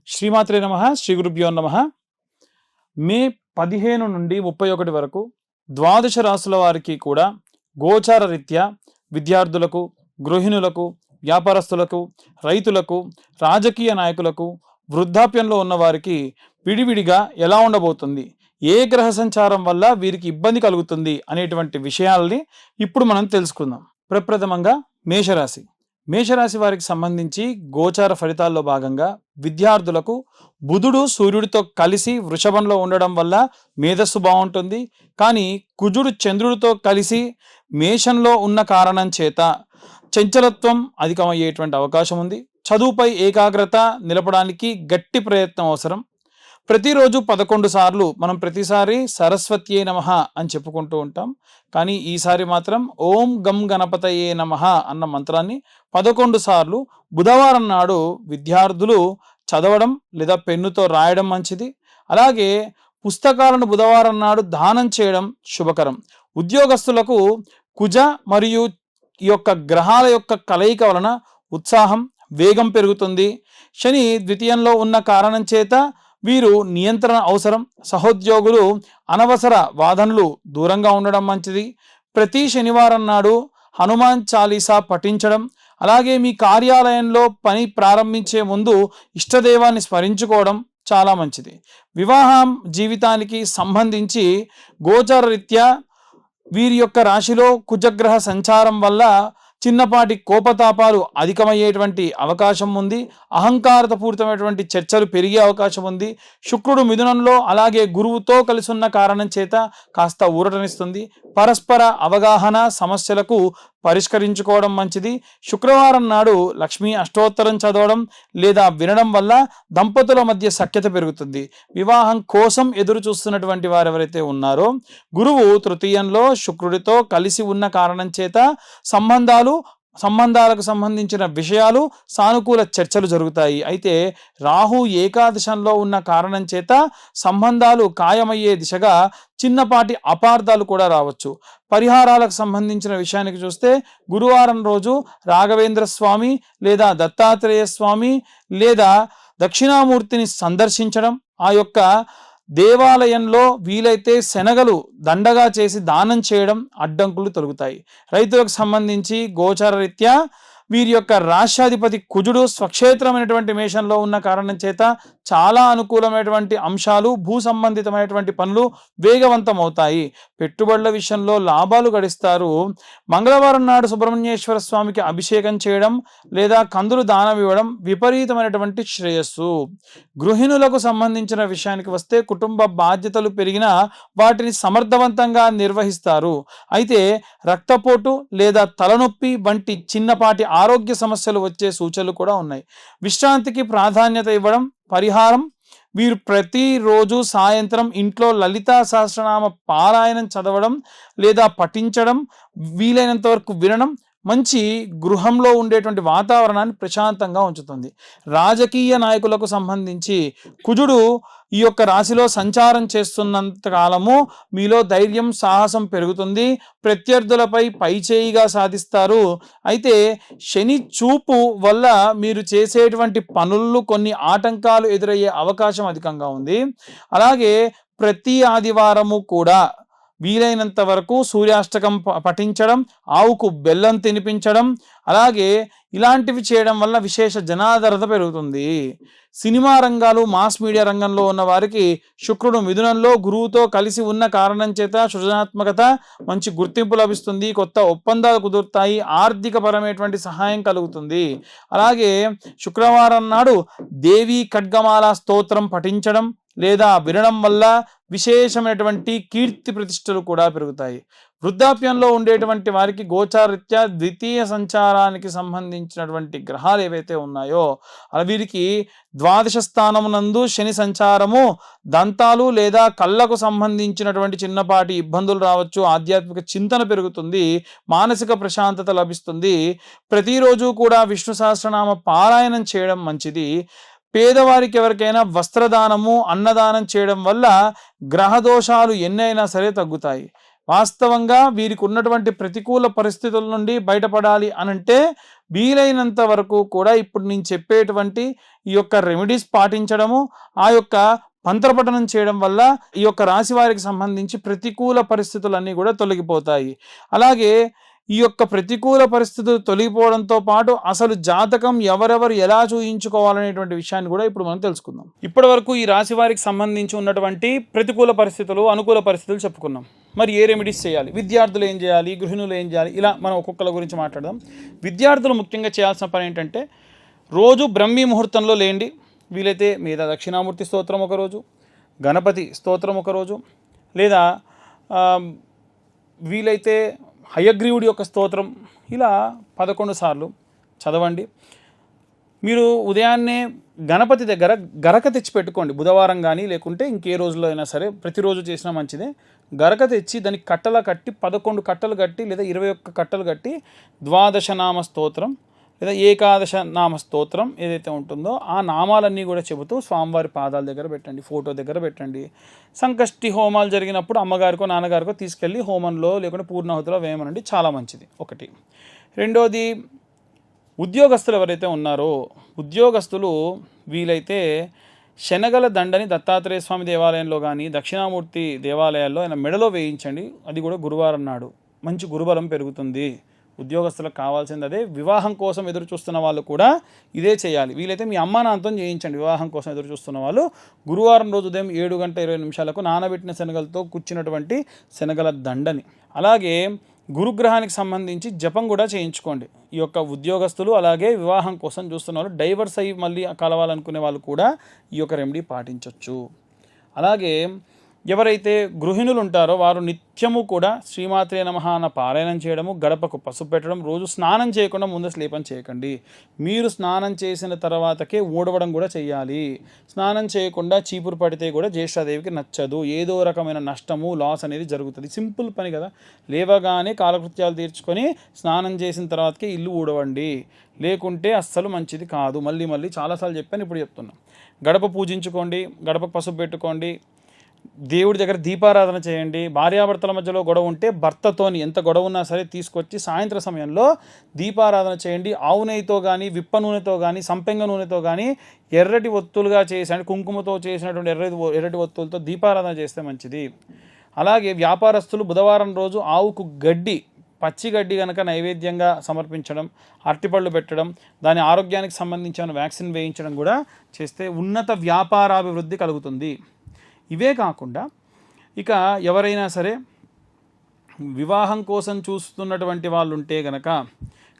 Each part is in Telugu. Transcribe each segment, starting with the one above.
శ్రీమాత్రే నమః. శ్రీ గురుభ్యో నమః. మే 15 నుండి 31 వరకు ద్వాదశ రాశుల వారికి కూడా గోచార రీత్యా విద్యార్థులకు, గృహిణులకు, వ్యాపారస్తులకు, రైతులకు, రాజకీయ నాయకులకు, వృద్ధాప్యంలో ఉన్న వారికి విడివిడిగా ఎలా ఉండబోతుంది, ఏ గ్రహ సంచారం వల్ల వీరికి ఇబ్బంది కలుగుతుంది అనేటువంటి విషయాల్ని ఇప్పుడు మనం తెలుసుకుందాం. ప్రప్రథమంగా మేషరాశి. మేషరాశి వారికి సంబంధించి గోచార ఫలితాల్లో భాగంగా విద్యార్థులకు బుధుడు సూర్యుడితో కలిసి వృషభంలో ఉండడం వల్ల మేధస్సు బాగుంటుంది. కానీ కుజుడు చంద్రుడితో కలిసి మేషంలో ఉన్న కారణం చేత చంచలత్వం అధికమయ్యేటువంటి అవకాశం ఉంది. చదువుపై ఏకాగ్రత నిలపడానికి గట్టి ప్రయత్నం అవసరం. ప్రతిరోజు 11 సార్లు మనం ప్రతిసారి సరస్వత్యే నమః అని చెప్పుకుంటూ ఉంటాం. కానీ ఈసారి మాత్రం ఓం గం గణపతయే నమః అన్న మంత్రాన్ని 11 సార్లు బుధవారం నాడు విద్యార్థులు చదవడం లేదా పెన్నుతో రాయడం మంచిది. అలాగే పుస్తకాలను బుధవారం నాడు దానం చేయడం శుభకరం. ఉద్యోగస్తులకు కుజ మరియు ఈ యొక్క గ్రహాల యొక్క కలయిక వలన ఉత్సాహం, వేగం పెరుగుతుంది. శని ద్వితీయంలో ఉన్న కారణం చేత వీరు నియంత్రణ అవసరం. సహోద్యోగులు అనవసర వాదనలు దూరంగా ఉండడం మంచిది. ప్రతి శనివారం నాడు హనుమాన్ చాలీసా పఠించడం, అలాగే మీ కార్యాలయంలో పని ప్రారంభించే ముందు ఇష్టదైవాన్ని స్మరించుకోవడం చాలా మంచిది. వివాహం జీవితానికి సంబంధించి గోచార రీత్యా వీరి యొక్క రాశిలో కుజగ్రహ సంచారం వల్ల చిన్నపాటి కోపతాపాలు అధికమయ్యేటువంటి అవకాశం ఉంది. అహంకారపూరితమైనటువంటి చర్చలు పెరిగే అవకాశం ఉంది. శుక్రుడు మిథునంలో అలాగే గురువుతో కలిసి ఉన్న కారణం చేత కాస్త ఊరటనిస్తుంది. పరస్పర అవగాహన సమస్యలకు పరిష్కరించుకోవడం మంచిది. శుక్రవారం నాడు లక్ష్మీ అష్టోత్తరం చదవడం లేదా వినడం వల్ల దంపతుల మధ్య సఖ్యత పెరుగుతుంది. వివాహం కోసం ఎదురు చూస్తున్నటువంటి వారు ఎవరైతే ఉన్నారో గురువు తృతీయంలో శుక్రుడితో కలిసి ఉన్న కారణం చేత సంబంధాలకు సంబంధించిన విషయాలు సానుకూల చర్చలు జరుగుతాయి. అయితే రాహు ఏకాదశంలో ఉన్న కారణం చేత సంబంధాలు ఖాయమయ్యే దిశగా చిన్నపాటి అపార్థాలు కూడా రావచ్చు. పరిహారాలకు సంబంధించిన విషయానికి చూస్తే గురువారం రోజు రాఘవేంద్ర స్వామి లేదా దత్తాత్రేయ స్వామి లేదా దక్షిణామూర్తిని సందర్శించడం, ఆ యొక్క దేవాలయంలో వీలైతే శనగలు దండగా చేసి దానం చేయడం అడ్డంకులు తొలగుతాయి. రైతులకు సంబంధించి గోచార రీత్యా వీరి యొక్క రాష్ట్రాధిపతి కుజుడు స్వక్షేత్రమైనటువంటి మేషంలో ఉన్న కారణం చేత చాలా అనుకూలమైనటువంటి అంశాలు, భూ సంబంధితమైనటువంటి పనులు వేగవంతం అవుతాయి. పెట్టుబడుల విషయంలో లాభాలు గడిస్తారు. మంగళవారం నాడు సుబ్రహ్మణ్యేశ్వర స్వామికి అభిషేకం చేయడం లేదా కందులు దానం ఇవ్వడం విపరీతమైనటువంటి శ్రేయస్సు. గృహిణులకు సంబంధించిన విషయానికి వస్తే కుటుంబ బాధ్యతలు పెరిగినా వాటిని సమర్థవంతంగా నిర్వహిస్తారు. అయితే రక్తపోటు లేదా తలనొప్పి వంటి చిన్నపాటి ఆరోగ్య సమస్యలు వచ్చే సూచనలు కూడా ఉన్నాయి. విశ్రాంతికి ప్రాధాన్యత ఇవ్వడం. పరిహారం వీరు ప్రతిరోజు సాయంత్రం ఇంట్లో లలితా సహస్రనామ పారాయణం చదవడం లేదా పఠించడం, వీలైనంత వరకు వినడం మంచి గృహంలో ఉండేటువంటి వాతావరణాన్ని ప్రశాంతంగా ఉంచుతుంది. రాజకీయ నాయకులకు సంబంధించి కుజుడు ఈ యొక్క రాశిలో సంచారం చేస్తున్నంత కాలము మీలో ధైర్యం, సాహసం పెరుగుతుంది. ప్రత్యర్థులపై పైచేయిగా సాధిస్తారు. అయితే శని చూపు వల్ల మీరు చేసేటువంటి పనుల్లో కొన్ని ఆటంకాలు ఎదురయ్యే అవకాశం అధికంగా ఉంది. అలాగే ప్రతి ఆదివారము కూడా వీలైనంత వరకు సూర్యాష్టకం పఠించడం, ఆవుకు బెల్లం తినిపించడం, అలాగే ఇలాంటివి చేయడం వల్ల విశేష జనాదరణ పెరుగుతుంది. సినిమా రంగాలు, మాస్ మీడియా రంగంలో ఉన్న వారికి శుక్రుడు మిథునంలో గురువుతో కలిసి ఉన్న కారణం చేత సృజనాత్మకత, మంచి గుర్తింపు లభిస్తుంది. కొత్త ఒప్పందాలు కుదురుతాయి. ఆర్థిక పరమైనటువంటి సహాయం కలుగుతుంది. అలాగే శుక్రవారం నాడు దేవి ఖడ్గమాల స్తోత్రం పఠించడం లేదా వినడం వల్ల విశేషమైనటువంటి కీర్తి ప్రతిష్టలు కూడా పెరుగుతాయి. వృద్ధాప్యంలో ఉండేటువంటి వారికి గోచారరీత్యా ద్వితీయ సంచారానికి సంబంధించినటువంటి గ్రహాలు ఏవైతే ఉన్నాయో వీరికి ద్వాదశ స్థానమునందు శని సంచారము దంతాలు లేదా కళ్ళకు సంబంధించినటువంటి చిన్నపాటి ఇబ్బందులు రావచ్చు. ఆధ్యాత్మిక చింతన పెరుగుతుంది. మానసిక ప్రశాంతత లభిస్తుంది. ప్రతిరోజు కూడా విష్ణు సహస్రనామ పారాయణం చేయడం మంచిది. పేదవారికి ఎవరికైనా వస్త్రదానము, అన్నదానం చేయడం వల్ల గ్రహదోషాలు ఎన్నైనా సరే తగ్గుతాయి. వాస్తవంగా వీరికి ఉన్నటువంటి ప్రతికూల పరిస్థితుల నుండి బయటపడాలి అనంటే వీలైనంత వరకు కూడా ఇప్పుడు నేను చెప్పేటువంటి ఈ యొక్క రెమెడీస్ పాటించడము, ఆ యొక్క మంత్రపఠనం చేయడం వల్ల ఈ యొక్క రాశి వారికి సంబంధించి ప్రతికూల పరిస్థితులన్నీ కూడా తొలగిపోతాయి. అలాగే ఈ యొక్క ప్రతికూల పరిస్థితులు తొలగిపోవడంతో పాటు అసలు జాతకం ఎవరెవరు ఎలా చూయించుకోవాలనేటువంటి విషయాన్ని కూడా ఇప్పుడు మనం తెలుసుకుందాం. ఇప్పటి వరకు ఈ రాశి వారికి సంబంధించి ఉన్నటువంటి ప్రతికూల పరిస్థితులు, అనుకూల పరిస్థితులు చెప్పుకున్నాం. మరి ఏ రెమెడీస్ చేయాలి, విద్యార్థులు ఏం చేయాలి, గృహిణులు ఏం చేయాలి, ఇలా మనం ఒక్కొక్కల గురించి మాట్లాడదాం. విద్యార్థులు ముఖ్యంగా చేయాల్సిన పని ఏంటంటే రోజు బ్రహ్మీ ముహూర్తంలో లేండి. వీలైతే మీద దక్షిణామూర్తి స్తోత్రం ఒకరోజు, గణపతి స్తోత్రం ఒకరోజు, లేదా వీలైతే హయగ్రీవుడి యొక్క స్తోత్రం ఇలా 11 సార్లు చదవండి. మీరు ఉదయాన్నే గణపతి దగ్గర గరక తెచ్చి పెట్టుకోండి. బుధవారం కానీ లేకుంటే ఇంకే రోజులో అయినా సరే, ప్రతిరోజు చేసినా మంచిదే. గరక తెచ్చి దానికి కట్టలా కట్టి 11 కట్టలు కట్టి లేదా 21 కట్టలు కట్టి ద్వాదశనామ స్తోత్రం లేదా ఏకాదశ నామ స్తోత్రం ఏదైతే ఉంటుందో ఆ నామాలన్నీ కూడా చెబుతూ స్వామివారి పాదాల దగ్గర పెట్టండి, ఫోటో దగ్గర పెట్టండి. సంకష్టి హోమాలు జరిగినప్పుడు అమ్మగారికో నాన్నగారికో తీసుకెళ్ళి హోమంలో లేకుంటే పూర్ణాహుతిలో వేయమనండి, చాలా మంచిది. ఒకటి. రెండోది, ఉద్యోగస్తులు ఎవరైతే ఉన్నారో ఉద్యోగస్తులు వీలైతే శనగల దండని దత్తాత్రేయ స్వామి దేవాలయంలో కానీ దక్షిణామూర్తి దేవాలయాల్లో ఆయన మెడలో వేయించండి. అది కూడా గురువారం నాడు మంచి గురుబలం పెరుగుతుంది. ఉద్యోగస్తులకు కావాల్సింది అదే. వివాహం కోసం ఎదురు చూస్తున్న వాళ్ళు కూడా ఇదే చేయాలి. వీలైతే మీ అమ్మా నాన్నతో చేయించండి. వివాహం కోసం ఎదురు చూస్తున్న వాళ్ళు గురువారం రోజు ఉదయం 7:20 నానబెట్టిన శనగలతో కూర్చున్నటువంటి శనగల దండని. అలాగే గురుగ్రహానికి సంబంధించి జపం కూడా చేయించుకోండి. ఈ యొక్క ఉద్యోగస్తులు అలాగే వివాహం కోసం చూస్తున్న వాళ్ళు, డైవర్స్ అయ్యి మళ్ళీ కలవాలనుకునే వాళ్ళు కూడా ఈ యొక్క రెమెడీ పాటించవచ్చు. అలాగే ఎవరైతే గృహిణులు ఉంటారో వారు నిత్యము కూడా శ్రీమాత్రే నమః అన్న పారాయణం చేయడము, గడపకు పసుపు పెట్టడం, రోజు స్నానం చేయకుండా ముందు స్లేపం చేయకండి. మీరు స్నానం చేసిన తర్వాతకే ఊడవడం కూడా చేయాలి. స్నానం చేయకుండా చీపురు పడితే కూడా జ్యేష్ఠాదేవికి నచ్చదు. ఏదో రకమైన నష్టము, లాస్ అనేది జరుగుతుంది. సింపుల్ పని కదా. లేవగానే కాలకృత్యాలు తీర్చుకొని స్నానం చేసిన తర్వాతకే ఇల్లు ఊడవండి, లేకుంటే అస్సలు మంచిది కాదు. మళ్ళీ చాలాసార్లు చెప్పాను, ఇప్పుడు చెప్తున్నా. గడప పూజించుకోండి, గడప పసుపు పెట్టుకోండి, దేవుడి దగ్గర దీపారాధన చేయండి. భార్యాభర్తల మధ్యలో గొడవ ఉంటే భర్తతోని ఎంత గొడవ ఉన్నా సరే తీసుకొచ్చి సాయంత్రం సమయంలో దీపారాధన చేయండి. ఆవు నెయ్యితో కానీ, విప్ప నూనెతో కానీ, సంపెంగ నూనెతో కానీ ఎర్రటి ఒత్తులుగా చేసి కుంకుమతో చేసినటువంటి ఎర్రటి ఒత్తులతో దీపారాధన చేస్తే మంచిది. అలాగే వ్యాపారస్తులు బుధవారం రోజు ఆవుకు గడ్డి, పచ్చి గడ్డి కనుక నైవేద్యంగా సమర్పించడం, అరటిపళ్ళు పెట్టడం, దాని ఆరోగ్యానికి సంబంధించిన వ్యాక్సిన్ వేయించడం కూడా చేస్తే ఉన్నత వ్యాపారాభివృద్ధి కలుగుతుంది. ఇవే కాకుండా ఇక ఎవరైనా సరే వివాహం కోసం చూస్తున్నటువంటి వాళ్ళు ఉంటే గనక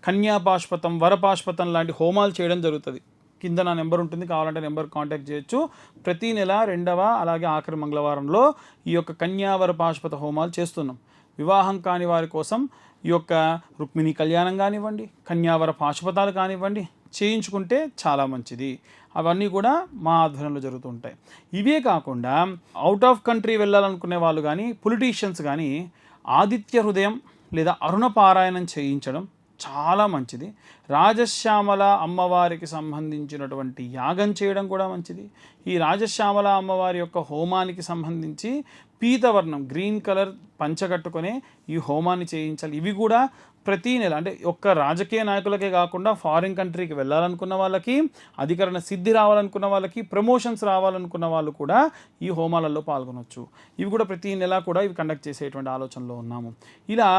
కన్యాపాష్పతం, వరపాష్పతం లాంటి హోమాలు చేయడం జరుగుతుంది. కింద నా నెంబర్ ఉంటుంది, కావాలంటే నెంబర్ కాంటాక్ట్ చేయొచ్చు. ప్రతి నెల 2వ అలాగే ఆఖరి మంగళవారంలో ఈ యొక్క కన్యావర పాష్పత హోమాలు చేస్తున్నాం. వివాహం కాని వారి కోసం ఈ యొక్క రుక్మిణి కళ్యాణం కానివ్వండి, కన్యావర పాశుపతాలు కానివ్వండి చేయించుకుంటే చాలా మంచిది. అవన్నీ కూడా మా ఆధ్వర్యంలో జరుగుతూ ఉంటాయి. ఇవే కాకుండా అవుట్ ఆఫ్ కంట్రీ వెళ్ళాలనుకునే వాళ్ళు కానీ, పొలిటీషియన్స్ కానీ ఆదిత్య హృదయం లేదా అరుణ పారాయణం చేయించడం చాలా మంచిది. రాజశ్యామల అమ్మవారికి సంబంధించినటువంటి యాగం చేయడం కూడా మంచిది. ఈ రాజశ్యామల అమ్మవారి యొక్క హోమానికి సంబంధించి పీతవర్ణం, గ్రీన్ కలర్ పంచ కట్టుకొని ఈ హోమాన్ని చేయించాలి. ఇవి కూడా ప్రతీ నెల, అంటే ఒక్క రాజకీయ నాయకులకే కాకుండా ఫారిన్ కంట్రీకి వెళ్ళాలనుకున్న వాళ్ళకి, అధికరణ సిద్ధి రావాలనుకున్న వాళ్ళకి, ప్రమోషన్స్ రావాలనుకున్న వాళ్ళు కూడా ఈ హోమాలలో పాల్గొనవచ్చు. ఇవి కూడా ప్రతీ నెల కూడా ఇవి కండక్ట్ చేసేటువంటి ఆలోచనలో ఉన్నాము. ఇలా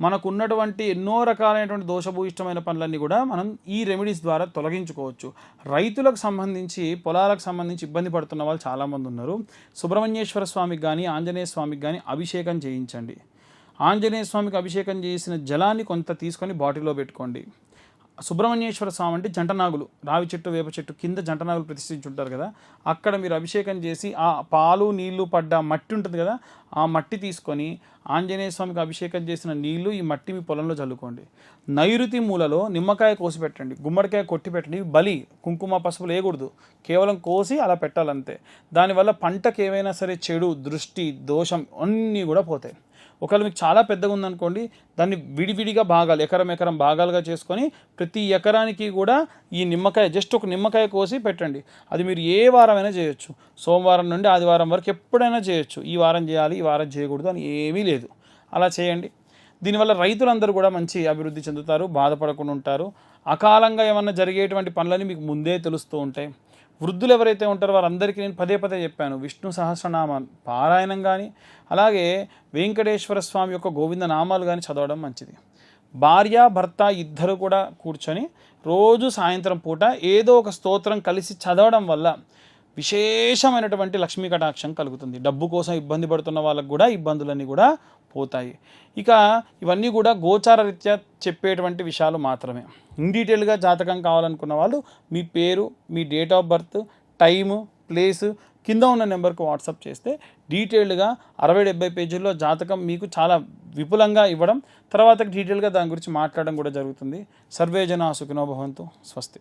మనకు ఉన్నటువంటి ఎన్నో రకాలైనటువంటి దోషభూయిష్టమైన పనులన్నీ కూడా మనం ఈ రెమెడీస్ ద్వారా తొలగించుకోవచ్చు. రైతులకు సంబంధించి, పొలాలకు సంబంధించి ఇబ్బంది పడుతున్న వాళ్ళు చాలామంది ఉన్నారు. సుబ్రహ్మణ్యేశ్వర స్వామికి కానీ ఆంజనేయ స్వామికి కానీ అభిషేకం చేయించండి. ఆంజనేయ స్వామికి అభిషేకం చేసిన జలాన్ని కొంత తీసుకొని బాటిల్లో పెట్టుకోండి. సుబ్రహ్మణ్యేశ్వర స్వామి అంటే జంటనాగులు, రావి చెట్టు, వేప చెట్టు కింద జంటనాగులు ప్రతిష్ఠించుంటారు కదా, అక్కడ మీరు అభిషేకం చేసి ఆ పాలు నీళ్లు పడ్డ మట్టి ఉంటుంది కదా, ఆ మట్టి తీసుకొని ఆంజనేయ స్వామికి అభిషేకం చేసిన నీళ్లు ఈ మట్టి మీ పొలంలో చల్లుకోండి. నైరుతి మూలలో నిమ్మకాయ కోసి పెట్టండి, గుమ్మడికాయ కొట్టి పెట్టండి. బలి, కుంకుమ, పసుపులు వేయకూడదు, కేవలం కోసి అలా పెట్టాలంతే. దానివల్ల పంటకు ఏవైనా సరే చెడు, దృష్టి, దోషం అన్నీ కూడా పోతాయి. ఒకవేళ మీకు చాలా పెద్దగా ఉందనుకోండి, దాన్ని విడివిడిగా భాగాలు, ఎకరం భాగాలుగా చేసుకొని ప్రతి ఎకరానికి కూడా ఈ నిమ్మకాయ, జస్ట్ ఒక నిమ్మకాయ కోసి పెట్టండి. అది మీరు ఏ వారమైనా చేయొచ్చు, సోమవారం నుండి ఆదివారం వరకు ఎప్పుడైనా చేయొచ్చు. ఈ వారం చేయాలి, ఈ వారం చేయకూడదు అని ఏమీ లేదు. అలా చేయండి. దీనివల్ల రైతులందరూ కూడా మంచి అభివృద్ధి చెందుతారు, బాధపడకుండా ఉంటారు. అకాలంగా ఏమన్నా జరిగేటువంటి పనులని మీకు ముందే తెలుస్తూ ఉంటాయి. వృద్ధులు ఎవరైతే ఉంటారో వారందరికీ నేను పదే పదే చెప్పాను, విష్ణు సహస్రనామ పారాయణం కానీ, అలాగే వెంకటేశ్వర స్వామి యొక్క గోవింద నామాలు కానీ చదవడం మంచిది. భార్య భర్త ఇద్దరు కూడా కూర్చొని రోజు సాయంత్రం పూట ఏదో ఒక స్తోత్రం కలిసి చదవడం వల్ల విశేషమైనటువంటి లక్ష్మీ కటాక్షం కలుగుతుంది. డబ్బు కోసం ఇబ్బంది పడుతున్న వాళ్ళకు కూడా ఇబ్బందులన్నీ కూడా పోతాయి. ఇక ఇవన్నీ కూడా గోచార రీత్యా చెప్పేటువంటి విషయాలు మాత్రమే. ఇన్ డీటెయిల్గా జాతకం కావాలనుకున్న వాళ్ళు మీ పేరు, మీ date of birth, time, place కింద ఉన్న నెంబర్కి వాట్సాప్ చేస్తే డీటెయిల్డ్గా 60-70 పేజీల్లో జాతకం మీకు చాలా విపులంగా ఇవ్వడం, తర్వాత డీటెయిల్గా దాని గురించి మాట్లాడడం కూడా జరుగుతుంది. సర్వే జనా సుఖినో భవంతు. స్వస్తి.